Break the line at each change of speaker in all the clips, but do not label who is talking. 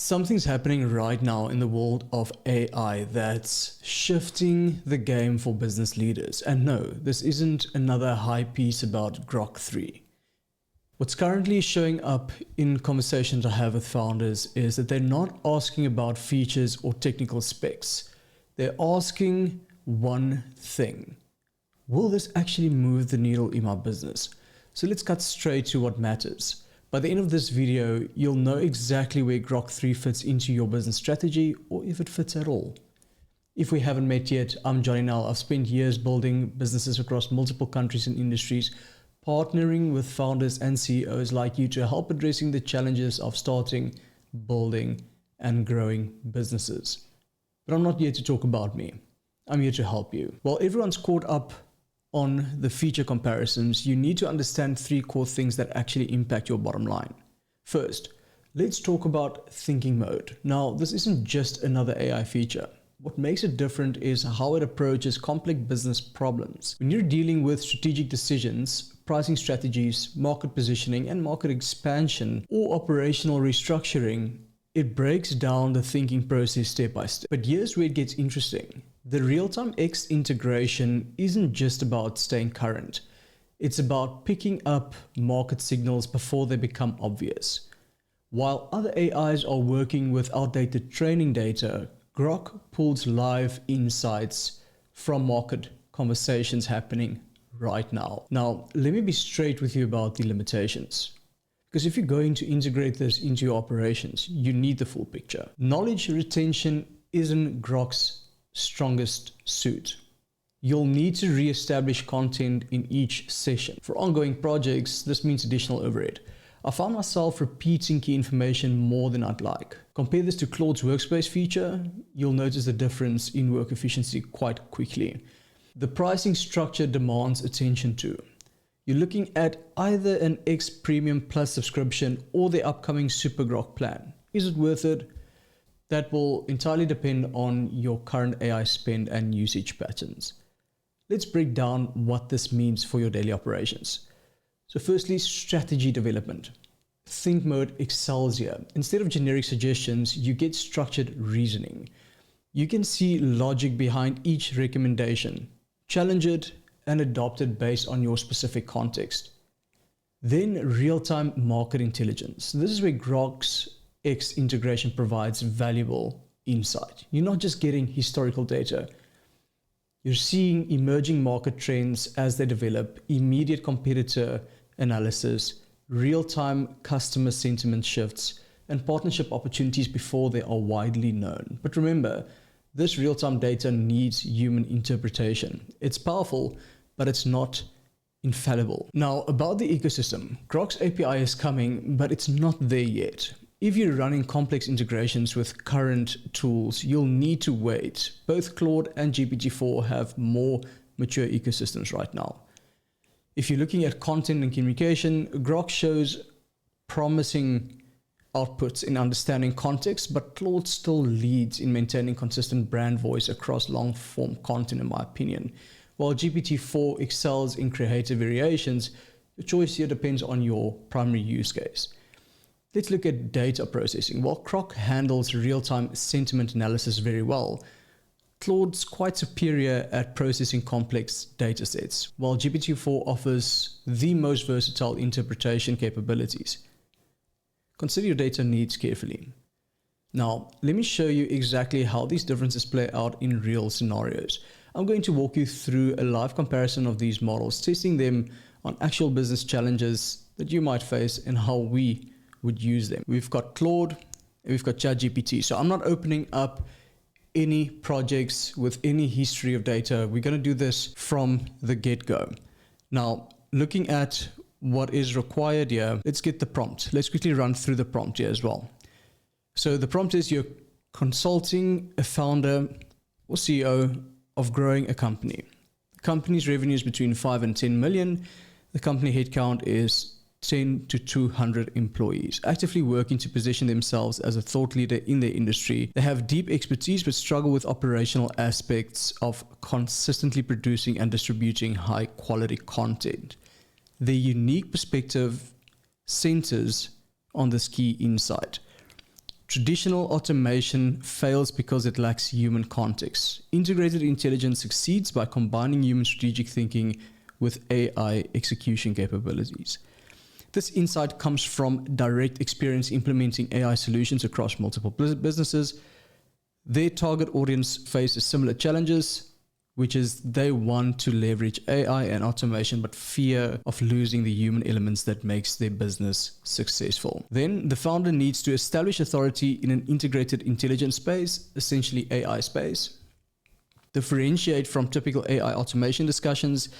Something's happening right now in the world of AI that's shifting the game for business leaders. And no, this isn't another hype piece about Grok 3. What's currently showing up in conversations I have with founders is that they're not asking about features or technical specs. They're asking one thing. Will this actually move the needle in my business? So let's cut straight to what matters. By the end of this video, you'll know exactly where Grok 3 fits into your business strategy, or if it fits at all. If we haven't met yet, I'm Johnny Nell. I've spent years building businesses across multiple countries and industries, partnering with founders and CEOs like you to help addressing the challenges of starting, building, and growing businesses. But I'm not here to talk about me. I'm here to help you. While everyone's caught up on the feature comparisons, you need to understand three core things that actually impact your bottom line. First, let's talk about thinking mode. Now, this isn't just another AI feature. What makes it different is how it approaches complex business problems. When you're dealing with strategic decisions, pricing strategies, market positioning, and market expansion, or operational restructuring, it breaks down the thinking process step by step. But here's where it gets interesting. The real-time X integration isn't just about staying current. It's about picking up market signals before they become obvious. While other AIs are working with outdated training data, Grok pulls live insights from market conversations happening right now. Now, let me be straight with you about the limitations. Because if you're going to integrate this into your operations, you need the full picture. Knowledge retention isn't Grok's strongest suit. You'll need to re-establish content in each session. For ongoing projects, this means additional overhead. I found myself repeating key information more than I'd like. Compare this to Claude's workspace feature, you'll notice the difference in work efficiency quite quickly. The pricing structure demands attention too. You're looking at either an X Premium Plus subscription or the upcoming Super Grok plan. Is it worth it? That will entirely depend on your current AI spend and usage patterns. Let's break down what this means for your daily operations. So firstly, strategy development. Think mode excels here. Instead of generic suggestions, you get structured reasoning. You can see logic behind each recommendation, challenge it, and adopt it based on your specific context. Then real-time market intelligence. This is where Grok's X integration provides valuable insight. You're not just getting historical data. You're seeing emerging market trends as they develop, immediate competitor analysis, real-time customer sentiment shifts, and partnership opportunities before they are widely known. But remember, this real-time data needs human interpretation. It's powerful, but it's not infallible. Now, about the ecosystem, Grok's API is coming, but it's not there yet. If you're running complex integrations with current tools, you'll need to wait. Both Claude and GPT-4 have more mature ecosystems right now. If you're looking at content and communication, Grok shows promising outputs in understanding context, but Claude still leads in maintaining consistent brand voice across long-form content, in my opinion. While GPT-4 excels in creative variations, the choice here depends on your primary use case. Let's look at data processing. While Grok handles real-time sentiment analysis very well, Claude's quite superior at processing complex data sets, while GPT-4 offers the most versatile interpretation capabilities. Consider your data needs carefully. Now, let me show you exactly how these differences play out in real scenarios. I'm going to walk you through a live comparison of these models, testing them on actual business challenges that you might face and how we would use them. We've got Claude and we've got ChatGPT. So I'm not opening up any projects with any history of data. We're going to do this from the get-go. Now, looking at what is required here, let's get the prompt. Let's quickly run through the prompt here as well. So the prompt is you're consulting a founder or CEO of growing a company. The company's revenue is between 5 and 10 million. The company headcount is 10 to 200 employees, actively working to position themselves as a thought leader in their industry. They have deep expertise but struggle with operational aspects of consistently producing and distributing high quality content. Their unique perspective centers on this key insight. Traditional automation fails because it lacks human context. Integrated intelligence succeeds by combining human strategic thinking with AI execution capabilities. This insight comes from direct experience implementing AI solutions across multiple businesses. Their target audience faces similar challenges, which is they want to leverage AI and automation, but fear of losing the human elements that makes their business successful. Then the founder needs to establish authority in an integrated intelligence space, essentially AI space, differentiate from typical AI automation discussions,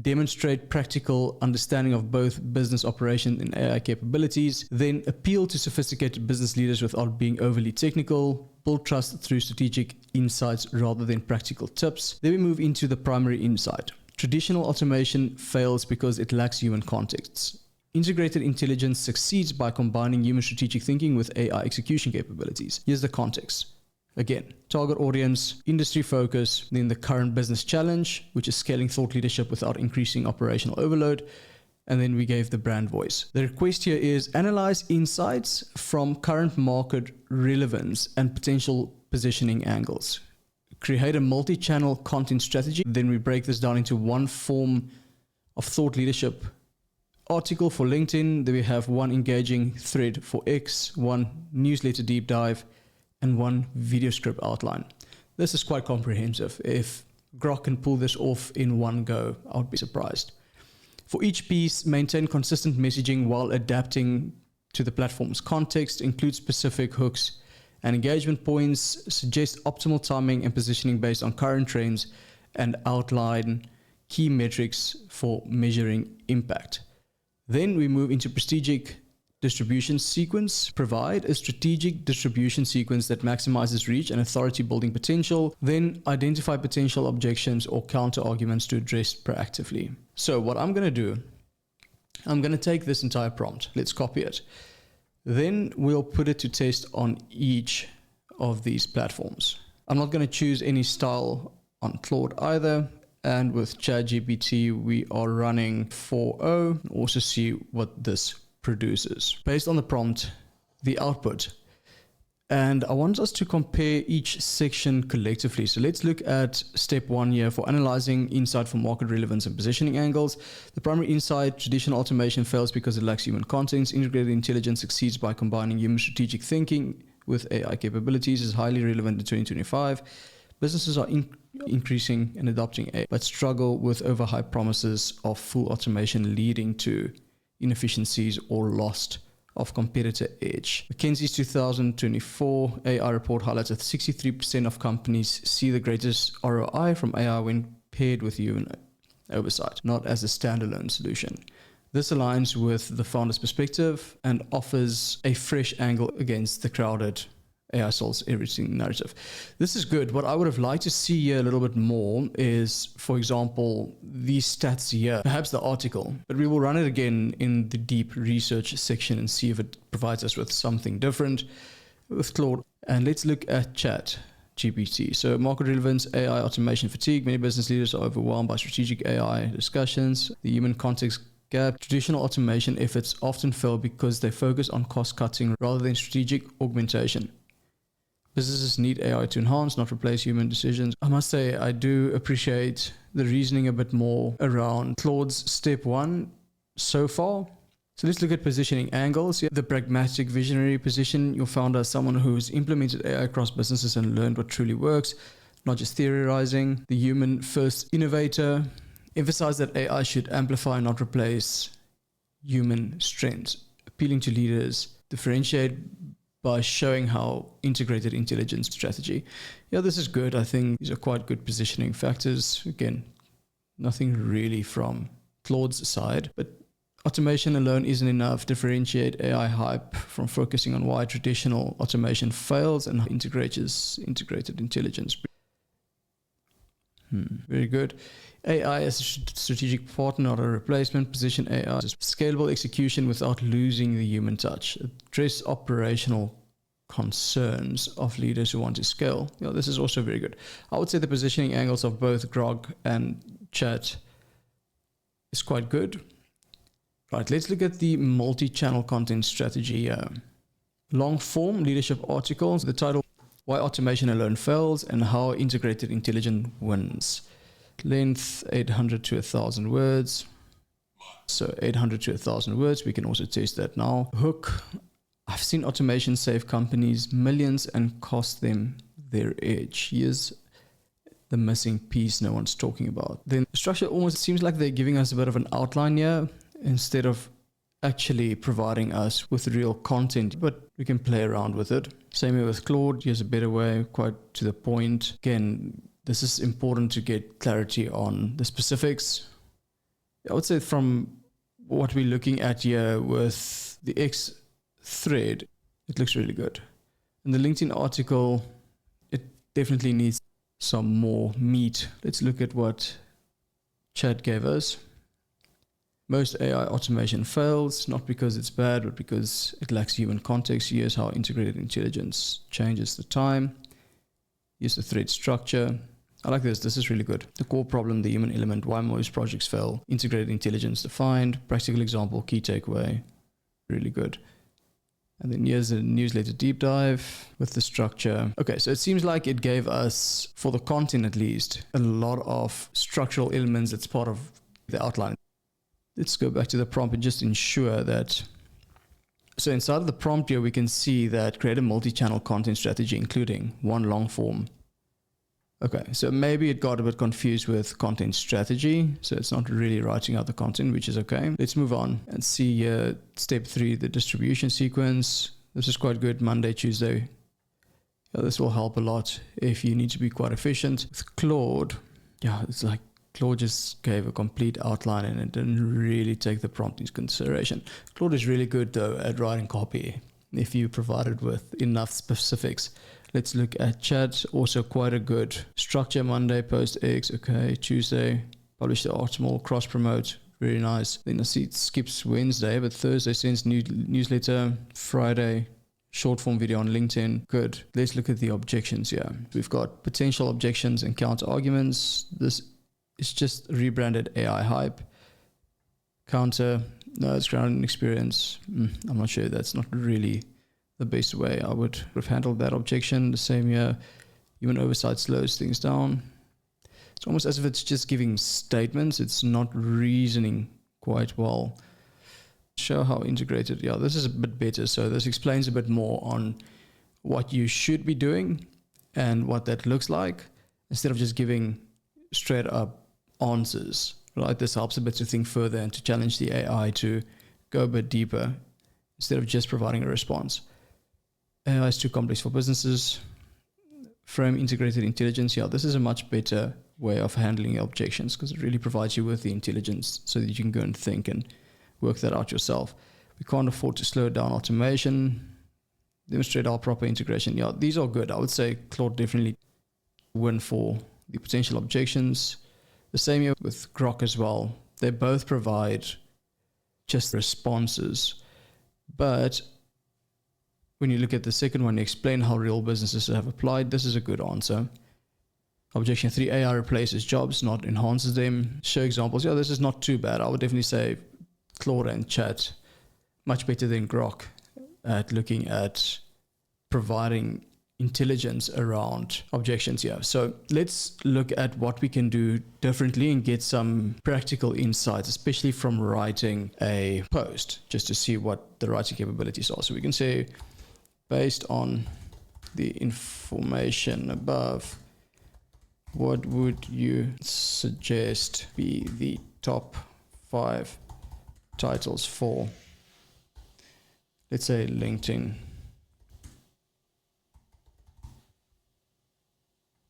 demonstrate practical understanding of both business operation and AI capabilities, then appeal to sophisticated business leaders without being overly technical, build trust through strategic insights rather than practical tips. Then we move into the primary insight. Traditional automation fails because it lacks human context. Integrated intelligence succeeds by combining human strategic thinking with AI execution capabilities. Here's the context. Again, target audience, industry focus, then the current business challenge, which is scaling thought leadership without increasing operational overload. And then we gave the brand voice. The request here is analyze insights from current market relevance and potential positioning angles. Create a multi-channel content strategy. Then we break this down into one form of thought leadership article for LinkedIn. Then we have one engaging thread for X, one newsletter deep dive, and one video script outline. This is quite comprehensive. If Grok can pull this off in one go, I would be surprised. For each piece, maintain consistent messaging while adapting to the platform's context, include specific hooks and engagement points, suggest optimal timing and positioning based on current trends, and outline key metrics for measuring impact. Then we move into strategic distribution sequence. Provide a strategic distribution sequence that maximizes reach and authority building potential. Then identify potential objections or counter arguments to address proactively. So what I'm going to do, I'm going to take this entire prompt. Let's copy it. Then we'll put it to test on each of these platforms. I'm not going to choose any style on Claude either. And with ChatGPT, we are running 4.0. Also see what this produces based on the prompt, the output. And I want us to compare each section collectively. So let's look at step 1 here for analyzing insight for market relevance and positioning angles. The primary insight, traditional automation fails because it lacks human context. Integrated intelligence succeeds by combining human strategic thinking with AI capabilities, is highly relevant in 2025. Businesses are increasing and adopting AI, but struggle with overhyped promises of full automation leading to inefficiencies or loss of competitor edge. McKinsey's 2024 AI report highlights that 63% of companies see the greatest ROI from AI when paired with human oversight, not as a standalone solution. This aligns with the founder's perspective and offers a fresh angle against the crowded AI solves everything narrative. This is good. What I would have liked to see here a little bit more is, for example, these stats here, perhaps the article, but we will run it again in the deep research section and see if it provides us with something different with Claude. And let's look at ChatGPT. So market relevance, AI automation fatigue. Many business leaders are overwhelmed by strategic AI discussions. The human context gap. Traditional automation efforts often fail because they focus on cost cutting rather than strategic augmentation. Businesses need AI to enhance, not replace human decisions. I must say, I do appreciate the reasoning a bit more around Claude's step 1 so far. So let's look at positioning angles. The pragmatic visionary position. Your founder is someone who's implemented AI across businesses and learned what truly works, not just theorizing. The human first innovator. Emphasize that AI should amplify, not replace human strengths. Appealing to leaders. Differentiate by showing how integrated intelligence strategy. Yeah, this is good. I think these are quite good positioning factors. Again, nothing really from Claude's side, but automation alone isn't enough. Differentiate AI hype from focusing on why traditional automation fails and integrated intelligence. Very good. AI as a strategic partner, not a replacement. Position AI as scalable execution without losing the human touch. Address operational concerns of leaders who want to scale. Yeah, this is also very good. I would say the positioning angles of both Grok and Chat is quite good. Right, let's look at the multi-channel content strategy here. Long form leadership articles. The title, Why Automation Alone Fails and How Integrated Intelligence Wins. Length 800 to 1,000 words. So 800 to 1,000 words. We can also test that now. Hook. I've seen automation save companies millions and cost them their edge. Here's the missing piece no one's talking about. Then the structure almost seems like they're giving us a bit of an outline here instead of actually providing us with real content, but we can play around with it. Same here with Claude. Here's a better way, quite to the point. Again, this is important to get clarity on the specifics. I would say from what we're looking at here with the X thread, it looks really good. And the LinkedIn article, it definitely needs some more meat. Let's look at what Chat gave us. Most AI automation fails, not because it's bad, but because it lacks human context. Here's how integrated intelligence changes the time. Here's the thread structure. I like this. This is really good. The core problem, the human element, why most projects fail. Integrated intelligence defined. Practical example, key takeaway. Really good. And then here's a newsletter deep dive with the structure. Okay, so it seems like it gave us, for the content at least, a lot of structural elements that's part of the outline. Let's go back to the prompt and just ensure that. So inside of the prompt here, we can see that create a multi-channel content strategy, including one long form. Okay, so maybe it got a bit confused with content strategy. So it's not really writing out the content, which is okay. Let's move on and see step 3, the distribution sequence. This is quite good. Monday, Tuesday. Yeah, this will help a lot if you need to be quite efficient. With Claude, yeah, it's like Claude just gave a complete outline and it didn't really take the prompt into consideration. Claude is really good though at writing copy if you provide it with enough specifics. Let's look at Chat. Also quite a good structure. Monday, post X. Okay, Tuesday, publish the optimal, cross promote. Very nice. Then I see it skips Wednesday, but Thursday sends newsletter. Friday, short form video on LinkedIn. Good. Let's look at the objections here. We've got potential objections and counter arguments. This is just rebranded AI hype. Counter, no, it's grounded in experience. I'm not sure. That's not really the best way I would have handled that objection. The same here, human oversight slows things down. It's almost as if it's just giving statements. It's not reasoning quite well. Show how integrated. Yeah, this is a bit better. So this explains a bit more on what you should be doing and what that looks like, instead of just giving straight up answers. Right? This helps a bit to think further and to challenge the AI to go a bit deeper instead of just providing a response. AI is too complex for businesses. Frame integrated intelligence. Yeah, this is a much better way of handling objections because it really provides you with the intelligence so that you can go and think and work that out yourself. We can't afford to slow down automation. Demonstrate our proper integration. Yeah, these are good. I would say Claude definitely win for the potential objections. The same here with Grok as well. They both provide just responses, but when you look at the second one, explain how real businesses have applied. This is a good answer. Objection 3, AI replaces jobs, not enhances them. Show examples. Yeah, this is not too bad. I would definitely say Claude and Chat much better than Grok at looking at providing intelligence around objections here. So let's look at what we can do differently and get some practical insights, especially from writing a post, just to see what the writing capabilities are. So we can say, based on the information above, what would you suggest be the top 5 titles for, let's say, LinkedIn?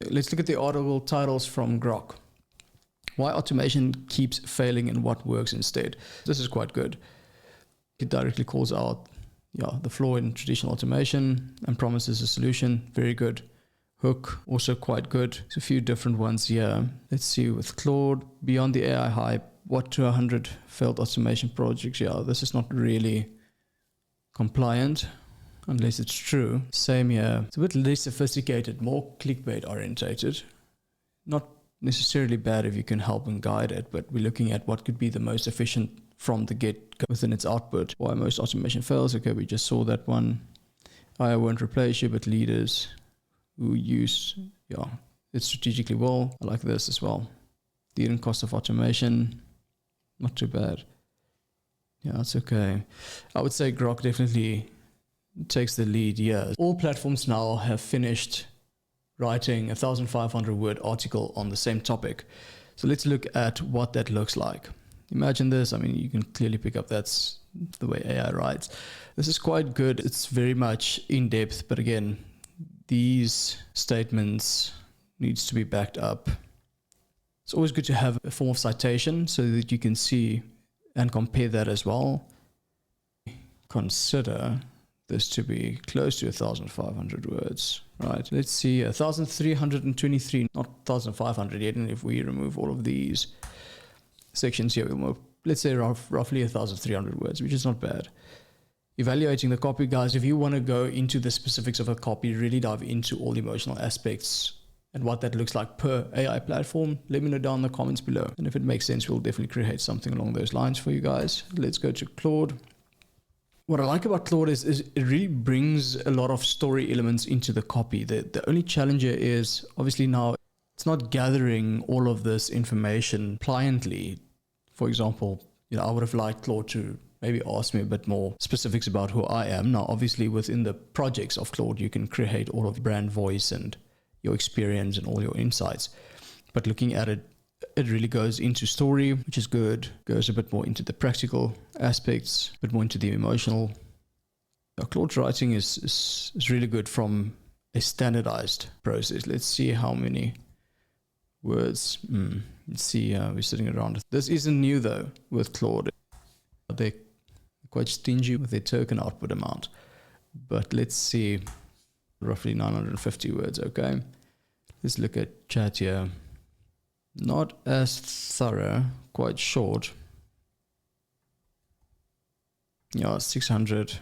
Let's look at the article titles from Grok. Why automation keeps failing and what works instead. This is quite good. It directly calls out the flaw in traditional automation and promises a solution. Very good. Hook, also quite good. There's a few different ones here. Let's see with Claude, beyond the AI hype, what to 100 failed automation projects. Yeah, this is not really compliant, unless it's true. Same here. It's a bit less sophisticated, more clickbait orientated. Not necessarily bad if you can help and guide it, but we're looking at what could be the most efficient from the get within its output. Why most automation fails. Okay, we just saw that one. I won't replace you, but leaders who use it strategically well. I like this as well. The hidden cost of automation, not too bad. Yeah, it's okay. I would say Grok definitely takes the lead here. All platforms now have finished writing a 1,500 word article on the same topic. So let's look at what that looks like. Imagine this. I mean, you can clearly pick up that's the way AI writes. This is quite good. It's very much in depth, but again, these statements needs to be backed up. It's always good to have a form of citation so that you can see and compare that as well. Consider this to be close to 1,500 words, right? Let's see, 1,323, not 1,500 yet. And if we remove all of these sections here, let's say roughly 1,300 words, which is not bad. Evaluating the copy, guys. If you want to go into the specifics of a copy, really dive into all the emotional aspects and what that looks like per AI platform, let me know down in the comments below. And if it makes sense, we'll definitely create something along those lines for you guys. Let's go to Claude. What I like about Claude is it really brings a lot of story elements into the copy. The only challenge here is obviously now it's not gathering all of this information pliantly. For example, I would have liked Claude to maybe ask me a bit more specifics about who I am. Now, obviously within the projects of Claude, you can create all of the brand voice and your experience and all your insights. But looking at it, it really goes into story, which is good. Goes a bit more into the practical aspects, a bit more into the emotional. Claude's writing is really good from a standardized process. Let's see how many words. Let's see, we're sitting around. This isn't new though with Claude. They're quite stingy with their token output amount. But let's see, roughly 950 words, okay? Let's look at chat here. Not as thorough, quite short. Yeah, 600.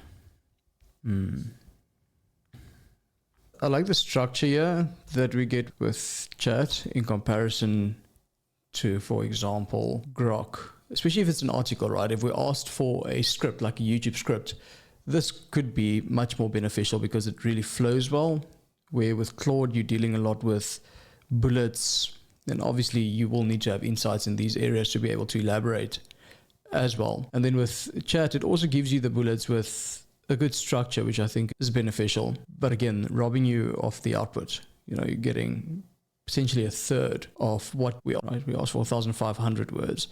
I like the structure here that we get with chat in comparison to, for example, Grok. Especially if it's an article, right? If we asked for a script, like a YouTube script, this could be much more beneficial because it really flows well. Where with Claude, you're dealing a lot with bullets. And obviously you will need to have insights in these areas to be able to elaborate as well. And then with chat, it also gives you the bullets with a good structure, which I think is beneficial. But again, robbing you of the output. You're getting potentially a third of what we are, right? We asked for 1,500 words.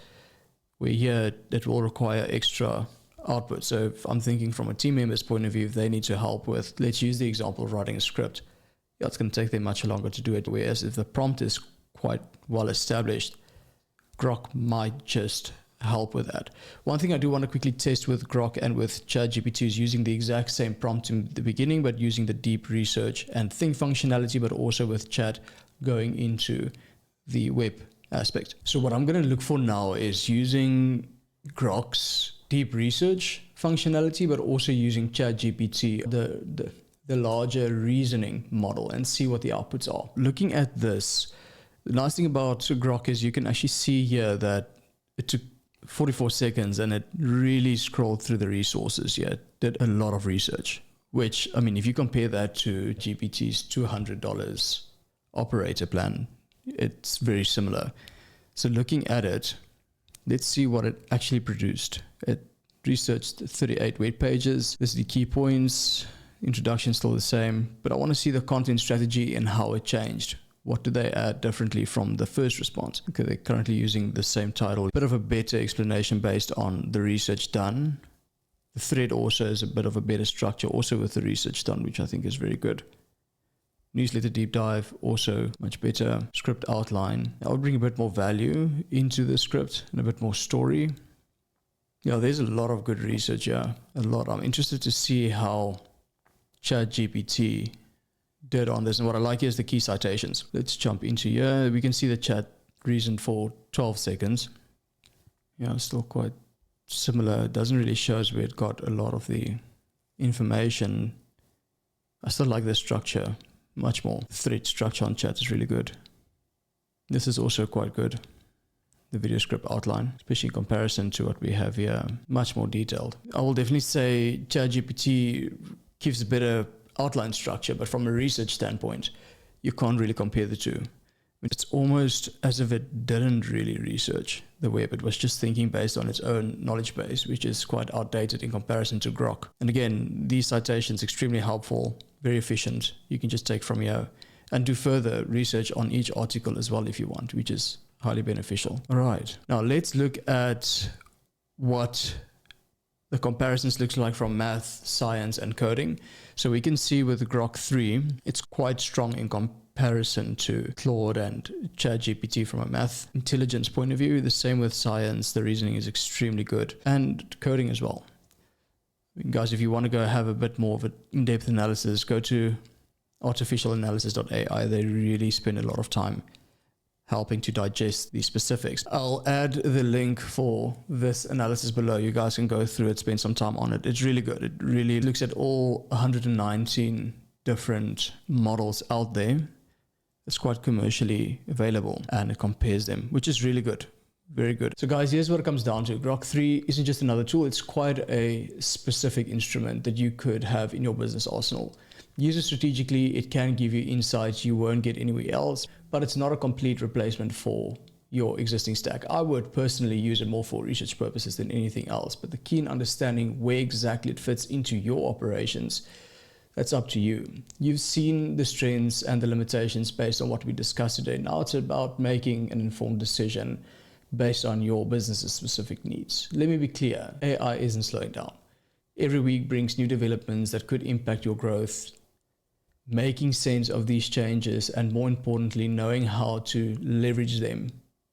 Where here, that will require extra output. So if I'm thinking from a team member's point of view, if they need to help with, let's use the example of writing a script. Yeah, it's going to take them much longer to do it. Whereas if the prompt is quite well established, Grok might just help with that. One thing I do want to quickly test with Grok and with ChatGPT is using the exact same prompt in the beginning, but using the deep research and think functionality, but also with chat going into the web aspect. So what I'm going to look for now is using Grok's deep research functionality, but also using ChatGPT, the larger reasoning model, and see what the outputs are. Looking at this, the nice thing about Grok is you can actually see here that it took 44 seconds and it really scrolled through the resources. Yeah, it did a lot of research, which, I mean, if you compare that to GPT's $200 operator plan, it's very similar. So looking at it, let's see what it actually produced. It researched 38 web pages. This is the key points. Introduction still the same, but I want to see the content strategy and how it changed. What do they add differently from the first response? Okay, they're currently using the same title. Bit of a better explanation based on the research done. The thread also is a bit of a better structure, also with the research done, which I think is very good. Newsletter deep dive, also much better. Script outline. I would bring a bit more value into the script and a bit more story. Yeah, there's a lot of good research, yeah, a lot. I'm interested to see how ChatGPT did on this, and what I like here is the key citations. Let's jump into here. We can see the chat reasoned for 12 seconds. Yeah, still quite similar. It doesn't really show us where it got a lot of the information. I still like the structure much more. The thread structure on chat is really good. This is also quite good. The video script outline, especially in comparison to what we have here, much more detailed. I will definitely say ChatGPT gives a better outline structure, but from a research standpoint, you can't really compare the two. It's almost as if it didn't really research the web. It was just thinking based on its own knowledge base, which is quite outdated in comparison to Grok. And again, these citations extremely helpful, very efficient. You can just take from here and do further research on each article as well if you want, which is highly beneficial. All right, now let's look at what the comparisons looks like from math, science, and coding. So we can see with Grok 3, it's quite strong in comparison to Claude and ChatGPT from a math intelligence point of view. The same with science, the reasoning is extremely good, and coding as well. Guys, if you want to go have a bit more of an in-depth analysis, go to artificialanalysis.ai. They really spend a lot of time helping to digest these specifics. I'll add the link for this analysis below. You guys can go through it, spend some time on it. It's really good. It really looks at all 119 different models out there. It's quite commercially available, and it compares them, which is really good. Very good. So guys, here's what it comes down to. Grok 3 isn't just another tool. It's quite a specific instrument that you could have in your business arsenal. Use it strategically. It can give you insights you won't get anywhere else, but it's not a complete replacement for your existing stack. I would personally use it more for research purposes than anything else, but the key in understanding where exactly it fits into your operations, that's up to you. You've seen the strengths and the limitations based on what we discussed today. Now it's about making an informed decision based on your business's specific needs. Let me be clear, AI isn't slowing down. Every week brings new developments that could impact your growth. Making sense of these changes, and more importantly, knowing how to leverage them.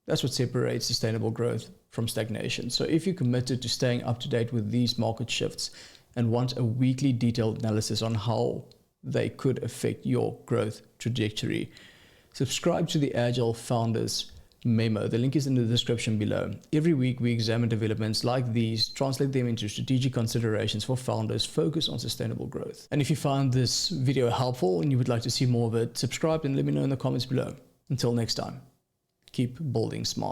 That's what separates sustainable growth from stagnation. So if you're committed to staying up to date with these market shifts and want a weekly detailed analysis on how they could affect your growth trajectory, subscribe to the Agile Founders Memo. The link is in the description below. Every week we examine developments like these, translate them into strategic considerations for founders, focus on sustainable growth. And if you found this video helpful and you would like to see more of it, subscribe and let me know in the comments below. Until next time, keep building smart.